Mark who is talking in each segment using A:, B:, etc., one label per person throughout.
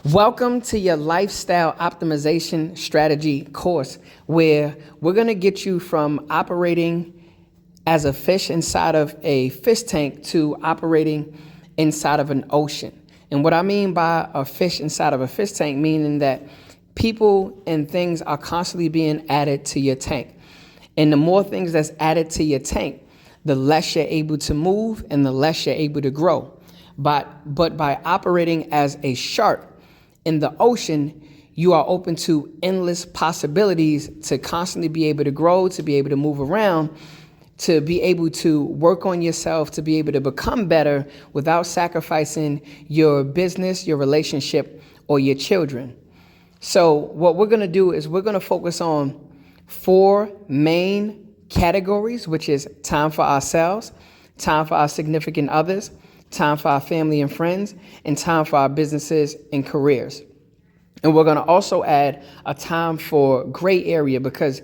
A: Welcome to your lifestyle optimization strategy course, where we're going to get you from operating as a fish inside of a fish tank to operating inside of an ocean. And what I mean by a fish inside of a fish tank, meaning that people and things are constantly being added to your tank. And the more things that's added to your tank, the less you're able to move and the less you're able to grow. But by operating as a shark in the ocean, you are open to endless possibilities to constantly be able to grow, to be able to move around, to be able to work on yourself, to be able to become better without sacrificing your business, your relationship, or your children. So what we're going to do is we're going to focus on four main categories, which is time for ourselves, time for our significant others, time for our family and friends, and time for our businesses and careers. And we're going to also add a time for gray area, because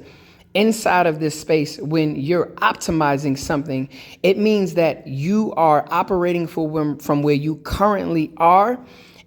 A: inside of this space, when you're optimizing something, it means that you are operating from where you currently are,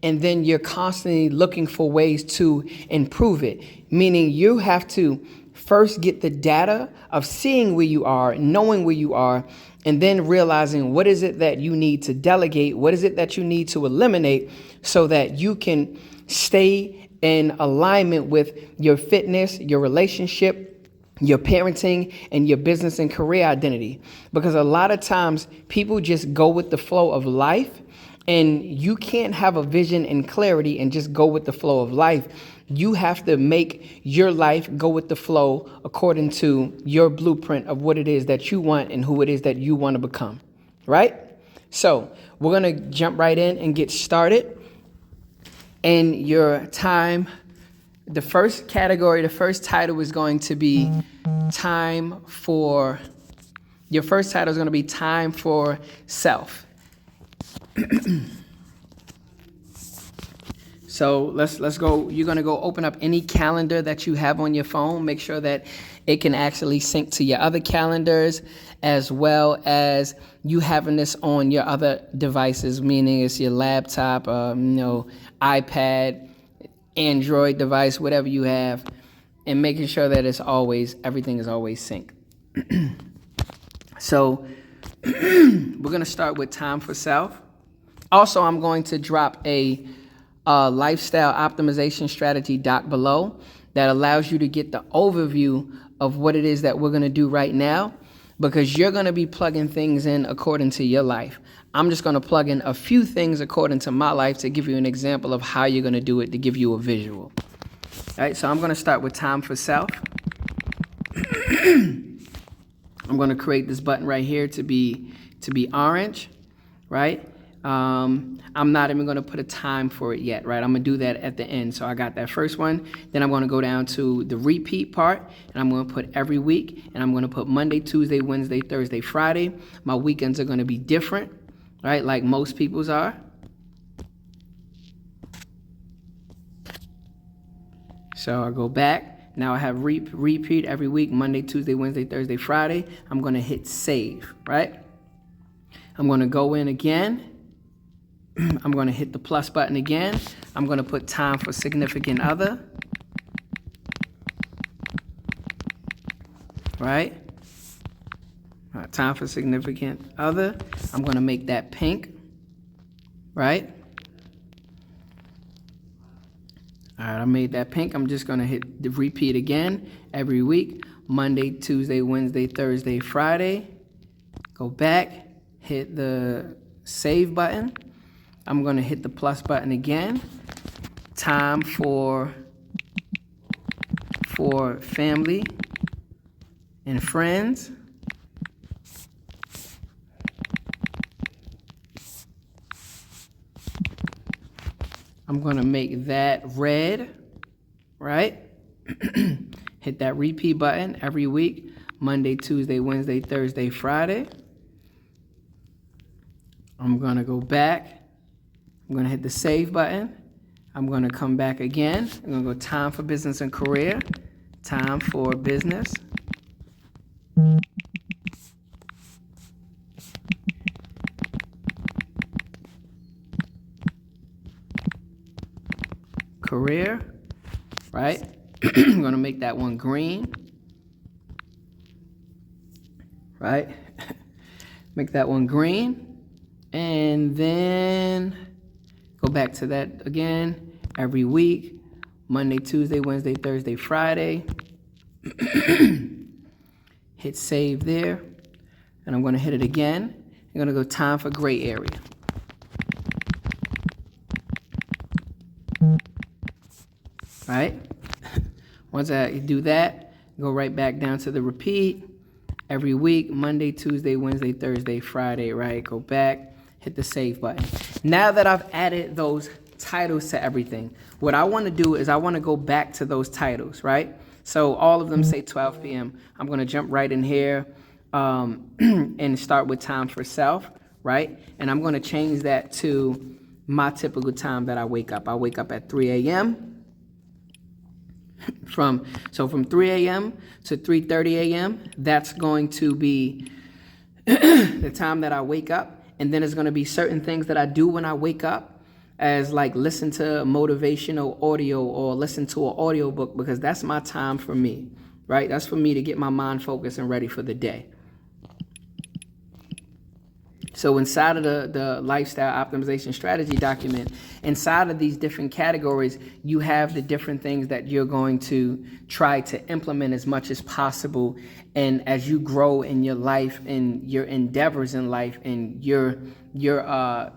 A: and then you're constantly looking for ways to improve it, meaning you have to first get the data of seeing where you are, knowing where you are, and then realizing what is it that you need to delegate, what is it that you need to eliminate so that you can stay in alignment with your fitness, your relationship, your parenting, and your business and career identity. Because a lot of times people just go with the flow of life, and you can't have a vision and clarity and just go with the flow of life. You have to make your life go with the flow according to your blueprint of what it is that you want and who it is that you want to become, right? So we're going to jump right in and get started. And your time, the first category, the first title is going to be time for self. So let's go. You're going to go open up any calendar that you have on your phone. Make sure that it can actually sync to your other calendars, as well as you having this on your other devices, meaning it's your laptop, iPad, Android device, whatever you have, and making sure that everything is always synced. So we're going to start with time for self. Also, I'm going to drop a lifestyle optimization strategy doc below that allows you to get the overview of what it is that we're going to do right now, because you're going to be plugging things in according to your life. I'm just going to plug in a few things according to my life to give you an example of how you're going to do it, to give you a visual. All right, so I'm going to start with time for self. I'm going to create this button right here to be orange, right? I'm not even going to put a time for it yet, right? I'm going to do that at the end. So I got that first one. Then I'm going to go down to the repeat part, and I'm going to put every week, and I'm going to put Monday, Tuesday, Wednesday, Thursday, Friday. My weekends are going to be different, right? Like most people's are. So I go back. Now I have repeat every week, Monday, Tuesday, Wednesday, Thursday, Friday. I'm going to hit save, right? I'm going to go in again. I'm going to hit the plus button again. I'm going to put time for significant other. Right? Time for significant other. I'm going to make that pink. Right? All right, I made that pink. I'm just going to hit the repeat again every week. Monday, Tuesday, Wednesday, Thursday, Friday. Go back. Hit the save button. I'm going to hit the plus button again. Time for family and friends. I'm going to make that red, right? Hit that repeat button every week. Monday, Tuesday, Wednesday, Thursday, Friday. I'm going to go back. I'm going to hit the save button. I'm going to come back again. I'm going to go time for business and career. Time for business. career, right? I'm going to make that one green, right? Make that one green, and then go back to that again every week, Monday, Tuesday, Wednesday, Thursday, Friday. Hit save there, and I'm going to hit it again. I'm going to go time for gray area. Right? Once I do that, go right back down to the repeat every week, Monday, Tuesday, Wednesday, Thursday, Friday, right? Go back, hit the save button. Now that I've added those titles to everything, what I want to do is I want to go back to those titles, right? So all of them say 12 p.m. I'm going to jump right in here and start with time for self, right? And I'm going to change that to my typical time that I wake up. I wake up at 3 a.m. From 3 a.m. to 3:30 a.m., that's going to be the time that I wake up. And then there's going to be certain things that I do when I wake up, as like listen to motivational audio or listen to an audio book, because that's my time for me, right? That's for me to get my mind focused and ready for the day. So inside of the lifestyle optimization strategy document, inside of these different categories, you have the different things that you're going to try to implement as much as possible. And as you grow in your life and your endeavors in life and your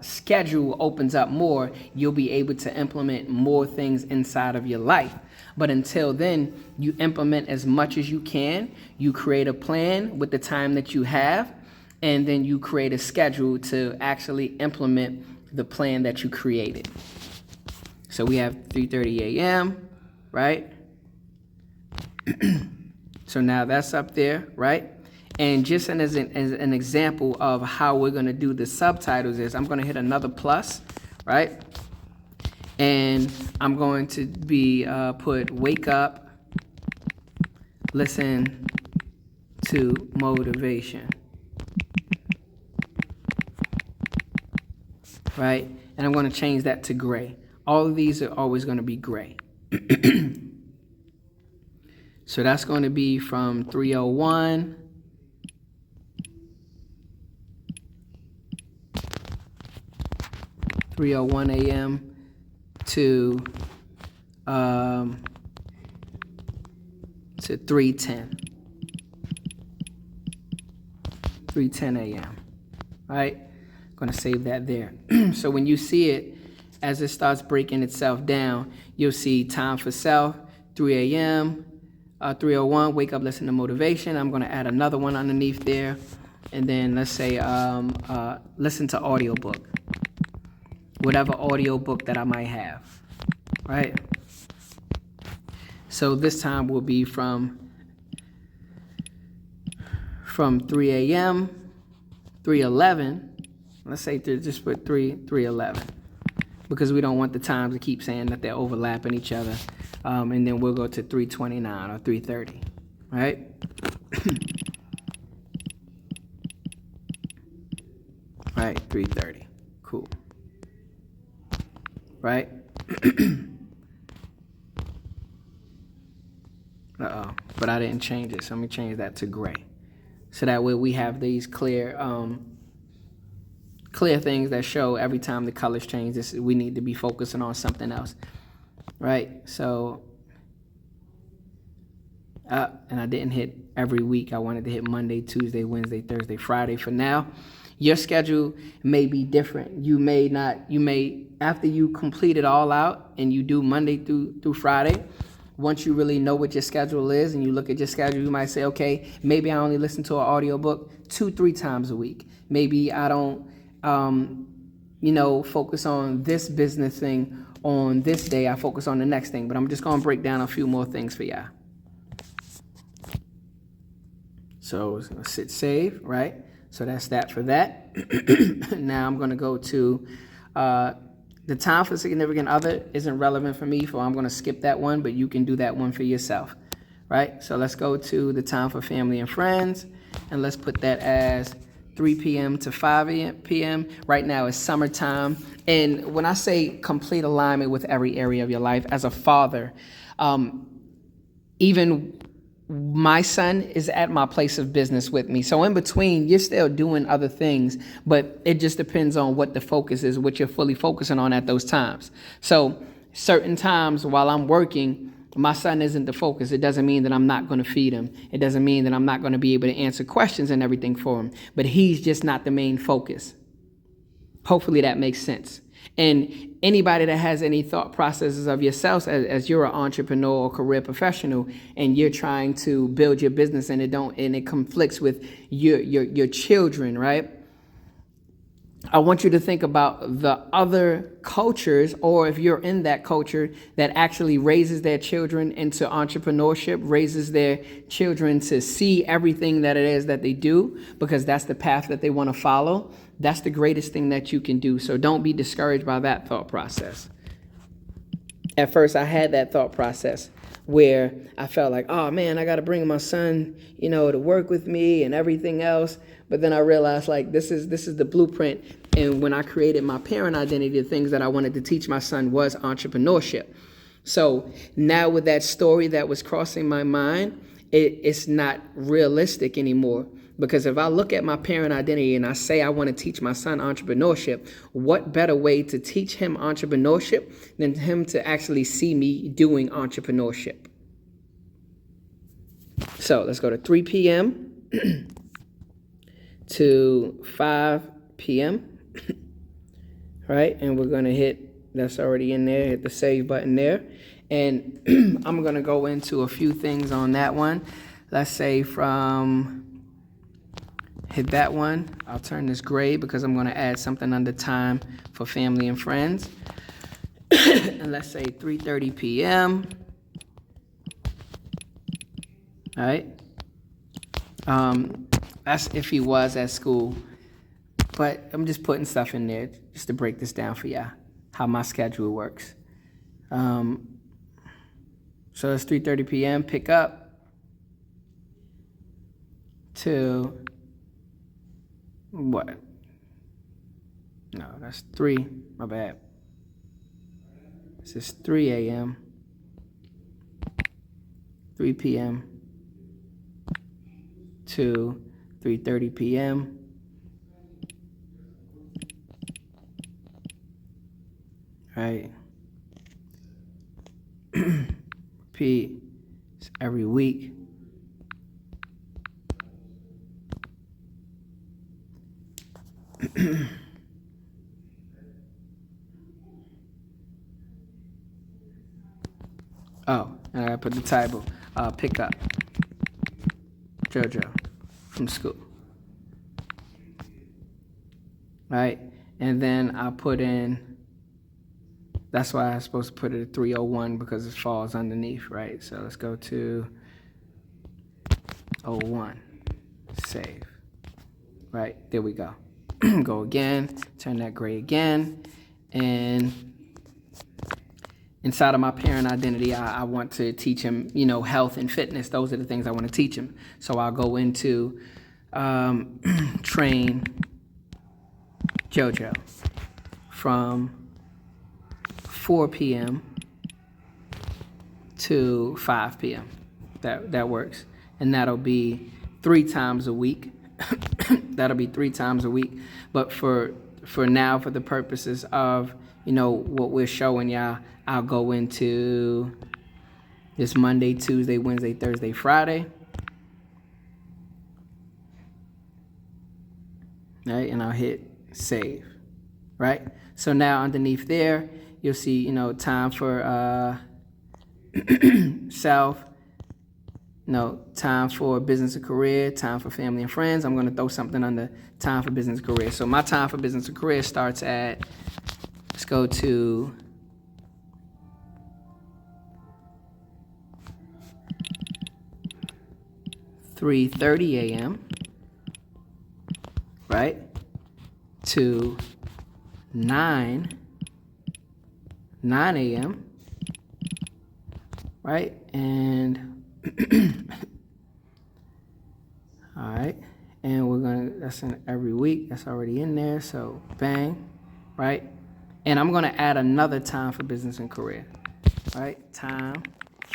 A: schedule opens up more, you'll be able to implement more things inside of your life. But until then, you implement as much as you can. You create a plan with the time that you have, and then you create a schedule to actually implement the plan that you created. So we have 3:30 a.m., right? So now that's up there, right? And just as an example of how we're going to do the subtitles is I'm going to hit another plus, right? And I'm going to be put wake up, listen to motivation. Right? And I'm going to change that to gray. All of these are always going to be gray. So that's going to be from 3:01 a.m. to 3:10 a.m. Right? Going to save that there. So when you see it, as it starts breaking itself down, you'll see time for self, 3 a.m., 3:01, wake up, listen to motivation. I'm going to add another one underneath there. And then let's say listen to audiobook, whatever audiobook that I might have, right? So this time will be from 3 a.m., 3:11. Let's say just put 3:11, because we don't want the times to keep saying that they're overlapping each other. And then we'll go to 3:29 or 3:30, right? Right, 3:30. Cool. Right? Uh-oh, but I didn't change it, so let me change that to gray. So that way we have these clear things that show every time the colors change, we need to be focusing on something else, right? So, and I didn't hit every week. I wanted to hit Monday, Tuesday, Wednesday, Thursday, Friday for now. Your schedule may be different. You may, after you complete it all out and you do Monday through Friday, once you really know what your schedule is and you look at your schedule, you might say, okay, maybe I only listen to an audiobook 2-3 times a week. Maybe I don't focus on this business thing on this day. I focus on the next thing. But I'm just going to break down a few more things for y'all. So it's going to sit save, right? So that's that for that. Now I'm going to go to the time for significant other isn't relevant for me, so I'm going to skip that one, but you can do that one for yourself, right? So let's go to the time for family and friends, and let's put that as 3 p.m. to 5 p.m. Right now it's summertime. And when I say complete alignment with every area of your life, as a father, even my son is at my place of business with me. So in between, you're still doing other things, but it just depends on what the focus is, what you're fully focusing on at those times. So certain times while I'm working, my son isn't the focus. It doesn't mean that I'm not going to feed him. It doesn't mean that I'm not going to be able to answer questions and everything for him, but he's just not the main focus. Hopefully that makes sense. And anybody that has any thought processes of yourself as you're an entrepreneur or career professional and you're trying to build your business and it conflicts with your children, right? I want you to think about the other cultures, or if you're in that culture that actually raises their children into entrepreneurship, raises their children to see everything that it is that they do, because that's the path that they want to follow. That's the greatest thing that you can do. So don't be discouraged by that thought process. At first, I had that thought process where I felt like, oh man, I got to bring my son, to work with me and everything else. But then I realized, like, this is the blueprint. And when I created my parent identity, the things that I wanted to teach my son was entrepreneurship. So now with that story that was crossing my mind, it's not realistic anymore. Because if I look at my parent identity and I say I want to teach my son entrepreneurship, what better way to teach him entrepreneurship than him to actually see me doing entrepreneurship? So let's go to 3 p.m. to 5 p.m. Right? And we're going to hit, that's already in there, hit the save button there. And I'm going to go into a few things on that one. Let's say hit that one. I'll turn this gray because I'm going to add something under time for family and friends. And let's say 3:30 p.m. All right. That's if he was at school. But I'm just putting stuff in there just to break this down for y'all, how my schedule works. So it's 3:30 p.m. Pick up to what? No, that's 3. My bad. This is 3 a.m. 3 p.m. to 3:30 p.m. Right. Repeat every week. Oh, and I gotta put the title. Pick up JoJo from school. Right? And then I'll put in, that's why I'm supposed to put it at 3:01 because it falls underneath, right? So let's go to 01. Save. Right? There we go. Go again, turn that gray again, and inside of my parent identity, I want to teach him, health and fitness. Those are the things I want to teach him. So I'll go into train JoJo from 4 p.m. to 5 p.m. That works. And that'll be 3 times a week. That'll be 3 times a week. But for now, for the purposes of, what we're showing y'all, I'll go into this Monday, Tuesday, Wednesday, Thursday, Friday. Right? And I'll hit save. Right? So now underneath there, you'll see, time for self, time for business and career, time for family and friends. I'm going to throw something under time for business and career. So my time for business and career starts at, let's go to 3:30 a.m., right, to 9 a.m., right, and all right, And that's in every week. That's already in there. So bang, right? And I'm gonna add another time for business and career, right? Time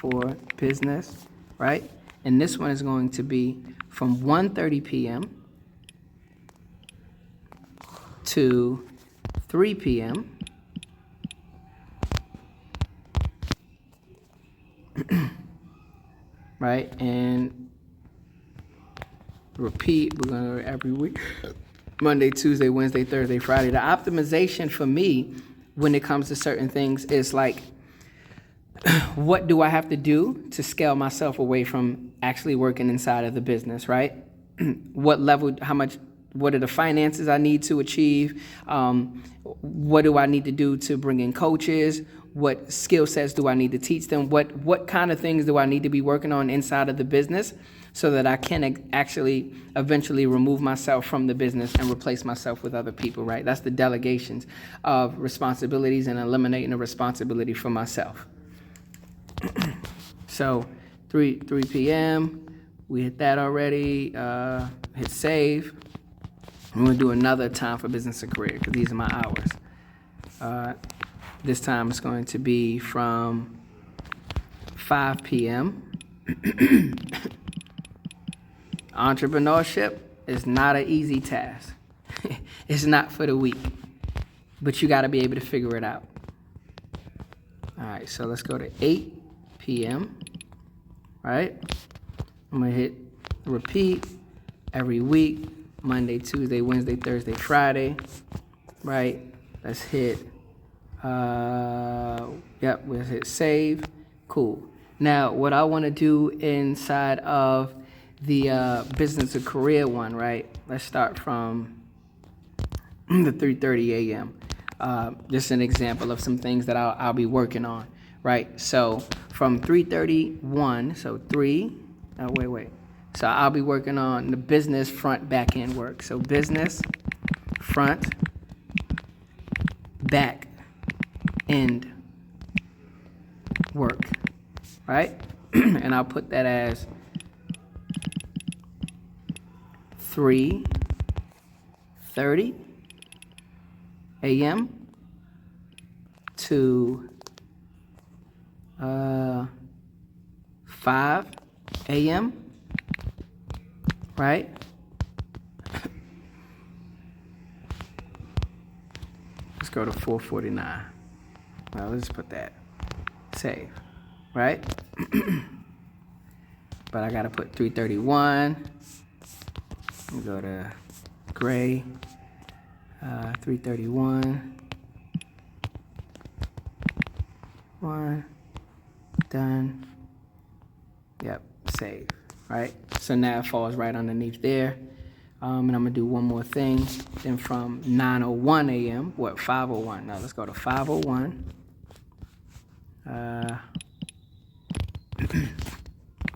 A: for business, right? And this one is going to be from 1:30 p.m. to 3 p.m. Right? And repeat, we're going to every week. Monday, Tuesday, Wednesday, Thursday, Friday. The optimization for me when it comes to certain things is like, what do I have to do to scale myself away from actually working inside of the business, right? What level, how much, what are the finances I need to achieve? What do I need to do to bring in coaches? What skill sets do I need to teach them? What kind of things do I need to be working on inside of the business so that I can actually eventually remove myself from the business and replace myself with other people, right? That's the delegations of responsibilities and eliminating the responsibility for myself. So 3 p.m., we hit that already. Hit save. I'm going to do another time for business and career because these are my hours. This time it's going to be from 5 p.m. Entrepreneurship is not an easy task. It's not for the weak, but you got to be able to figure it out. All right, so let's go to 8 p.m., right? I'm going to hit repeat every week, Monday, Tuesday, Wednesday, Thursday, Friday, right? Let's hit, we'll hit save. Cool. Now, what I want to do inside of the business or career one, right? Let's start from the 3:30 a.m. Just an example of some things that I'll be working on, right? So from 3:31, so So I'll be working on the business front back end work. So business front back end work, right? And I'll put that as 3:30 a.m. to 5 a.m., right? Let's go to 4:49. Well, let's put that. Save, right? But I gotta put 3:31. Go to gray. 3:31. 1. Done. Yep, save, right? So now it falls right underneath there. And I'm gonna do one more thing. Then from 9:01 a.m., 5:01? Now let's go to 5:01.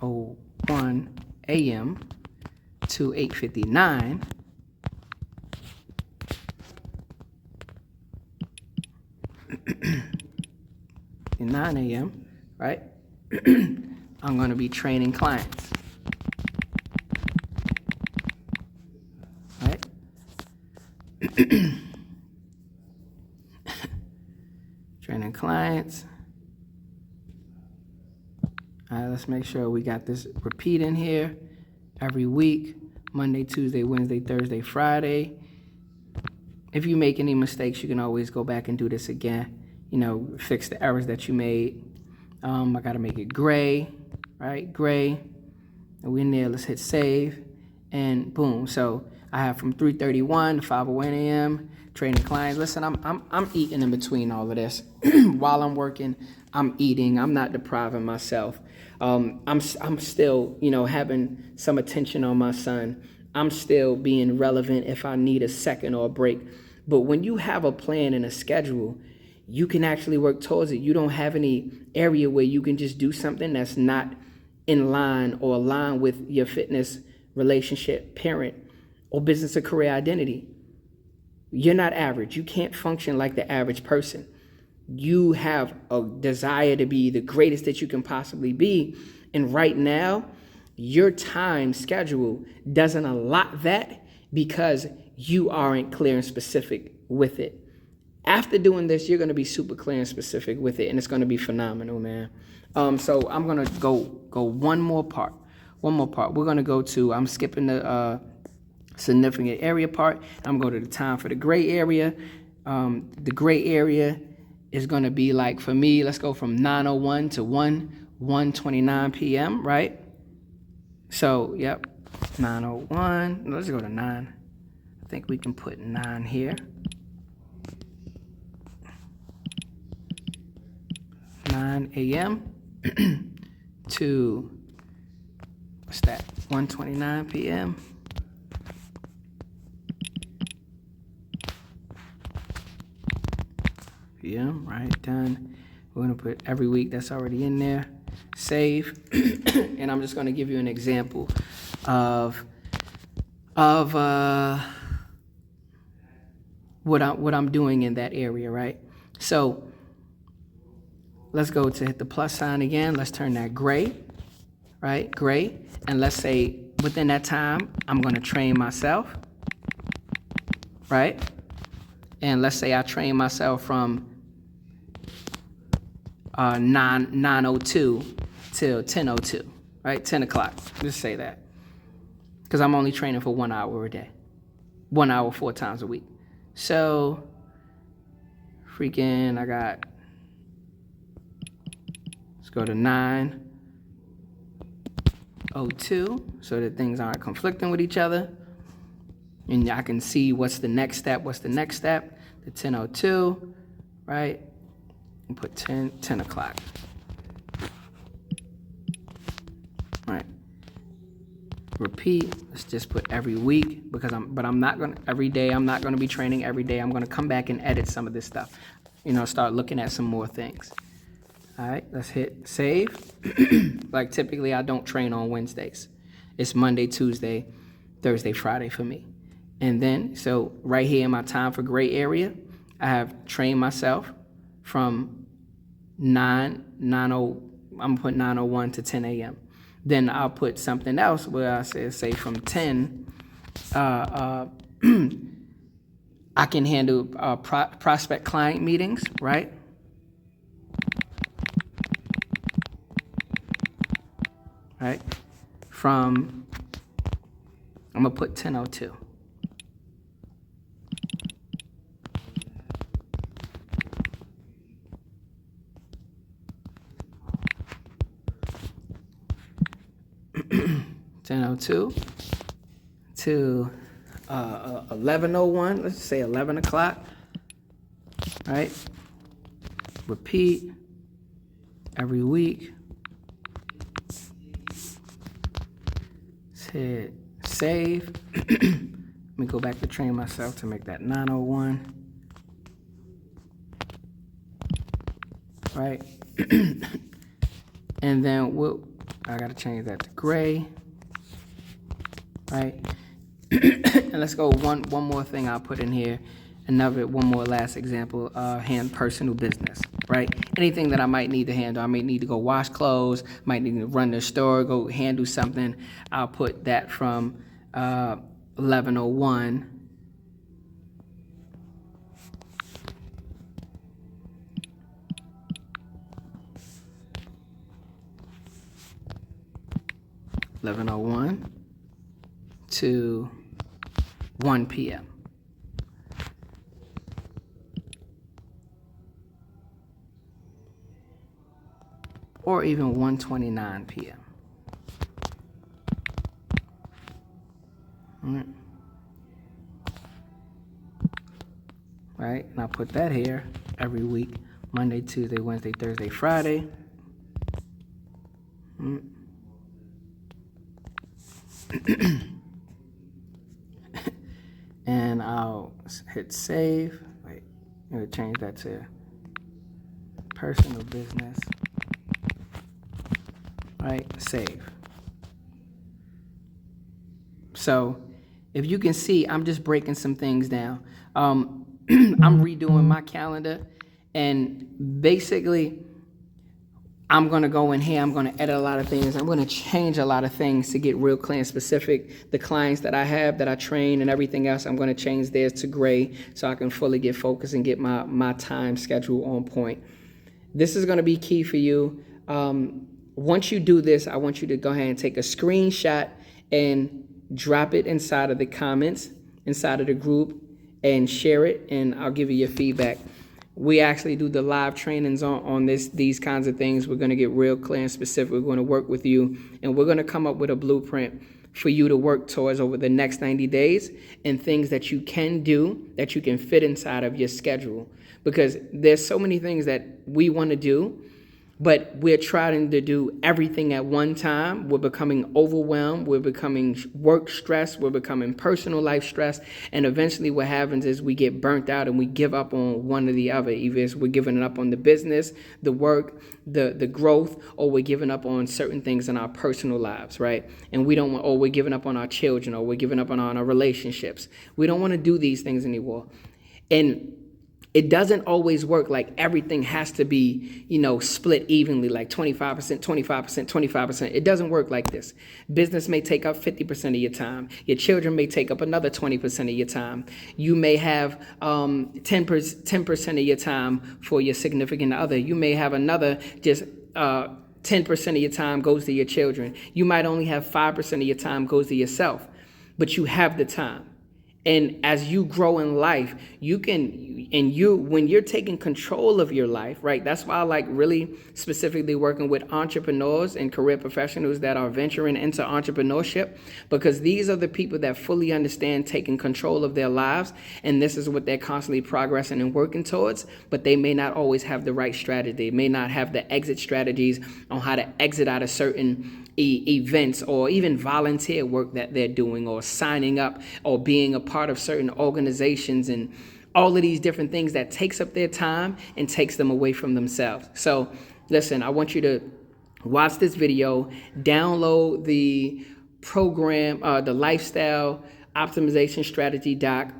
A: 01 a.m. to 8:59. 9 a.m., right? I'm going to be training clients, right? Training clients. All right, let's make sure we got this repeat in here every week, Monday, Tuesday, Wednesday, Thursday, Friday. If you make any mistakes, you can always go back and do this again. Fix the errors that you made. I got to make it gray, right? Gray. And we're in there. Let's hit save. And boom. So I have from 3:31 to 5:01 a.m. training clients. Listen, I'm eating in between all of this. While I'm working, I'm eating. I'm not depriving myself. I'm still, having some attention on my son. I'm still being relevant if I need a second or a break. But when you have a plan and a schedule, you can actually work towards it. You don't have any area where you can just do something that's not in line or aligned with your fitness, relationship, parent, or business or career identity. You're not average. You can't function like the average person. You have a desire to be the greatest that you can possibly be. And right now, your time schedule doesn't allot that because you aren't clear and specific with it. After doing this, you're going to be super clear and specific with it, and it's going to be phenomenal, man. So I'm going to go one more part. We're going to go to, I'm skipping the significant area part. I'm going to the time for the gray area. The gray area is going to be like, for me, let's go from 9:01 to 1:29 p.m., right? So, yep, 9:01. Let's go to 9. I think we can put 9 here. 9 a.m. to, what's that, 1:29 p.m. p.m., right, done. We're going to put every week, that's already in there. Save. And I'm just going to give you an example of what I'm doing in that area, right? So let's go to hit the plus sign again. Let's turn that gray, right? Gray. And let's say within that time, I'm going to train myself, right? And let's say I train myself from 9:02 till 10:02, right? 10 o'clock. Just say that. Because I'm only training for 1 hour a day. 1 hour 4 times a week. So, freaking, let's go to 9:02 so that things aren't conflicting with each other. And I can see what's the next step. The 10:02, right? And put 10 o'clock. Right. Repeat. Let's just put every week because I'm not gonna every day. I'm not gonna be training every day. I'm gonna come back and edit some of this stuff. Start looking at some more things. All right. Let's hit save. Like typically, I don't train on Wednesdays. It's Monday, Tuesday, Thursday, Friday for me. And then, so right here in my time for gray area, I have trained myself from I'm gonna put 9:01 to 10 a.m. Then I'll put something else where I say from 10, I can handle prospect client meetings, right? Right? I'm gonna put 10:02. to 11:01. Let's say 11 o'clock. Right? Repeat every week. Hit save. Let me go back to train myself to make that 9:01. Right? And then I gotta change that to gray. Right? And let's go one more thing I'll put in here. One more last example, personal business, right? Anything that I might need to handle. I may need to go wash clothes, might need to run the store, go handle something. I'll put that from 11:01 to 1 p.m. Or even 1:29 p.m. Right? And I'll put that here every week. Monday, Tuesday, Wednesday, Thursday, Friday. And I'll hit save. Wait, I'm going to change that to personal business. Right, save. So if you can see, I'm just breaking some things down. I'm redoing my calendar, and basically I'm going to go in here, I'm going to edit a lot of things. I'm going to change a lot of things to get real clear and specific. The clients that I have, that I train and everything else, I'm going to change theirs to gray so I can fully get focused and get my time schedule on point. This is going to be key for you. Once you do this, I want you to go ahead and take a screenshot and drop it inside of the comments, inside of the group, and share it, and I'll give you your feedback. We actually do the live trainings on these kinds of things. We're going to get real clear and specific. We're going to work with you, and we're going to come up with a blueprint for you to work towards over the next 90 days, and things that you can do that you can fit inside of your schedule. Because there's so many things that we want to do, but we're trying to do everything at one time. We're becoming overwhelmed. We're becoming work stress. We're becoming personal life stress. And eventually what happens is we get burnt out and we give up on one or the other. Either we're giving up on the business, the work, the growth, or we're giving up on certain things in our personal lives, right? And we don't want, or we're giving up on our children, or we're giving up on our relationships. We don't want to do these things anymore. And it doesn't always work like everything has to be, split evenly, like 25%, 25%, 25%. It doesn't work like this. Business may take up 50% of your time. Your children may take up another 20% of your time. You may have 10% of your time for your significant other. You may have another 10% of your time goes to your children. You might only have 5% of your time goes to yourself, but you have the time. And as you grow in life, when you're taking control of your life, right? That's why I like really specifically working with entrepreneurs and career professionals that are venturing into entrepreneurship, because these are the people that fully understand taking control of their lives. And this is what they're constantly progressing and working towards, but they may not always have the right strategy. They may not have the exit strategies on how to exit out of certain events, or even volunteer work that they're doing, or signing up, or being a part of certain organizations, and all of these different things that takes up their time and takes them away from themselves. So listen, I want you to watch this video, download the program, the Lifestyle Optimization Strategy doc,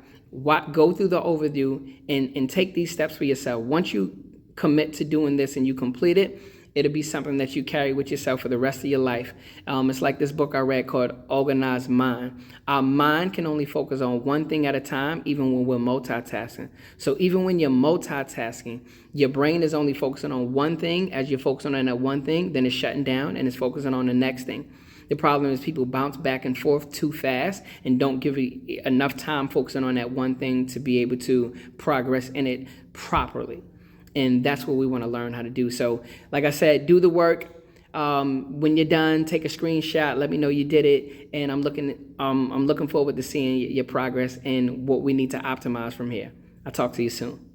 A: go through the overview and take these steps for yourself. Once you commit to doing this and you complete it, it'll be something that you carry with yourself for the rest of your life. It's like this book I read called Organized Mind. Our mind can only focus on one thing at a time, even when we're multitasking. So even when you're multitasking, your brain is only focusing on one thing. As you're focusing on that one thing, then it's shutting down and it's focusing on the next thing. The problem is people bounce back and forth too fast and don't give enough time focusing on that one thing to be able to progress in it properly. And that's what we want to learn how to do. So like I said, do the work. When you're done, take a screenshot. Let me know you did it. And I'm looking forward to seeing your progress and what we need to optimize from here. I'll talk to you soon.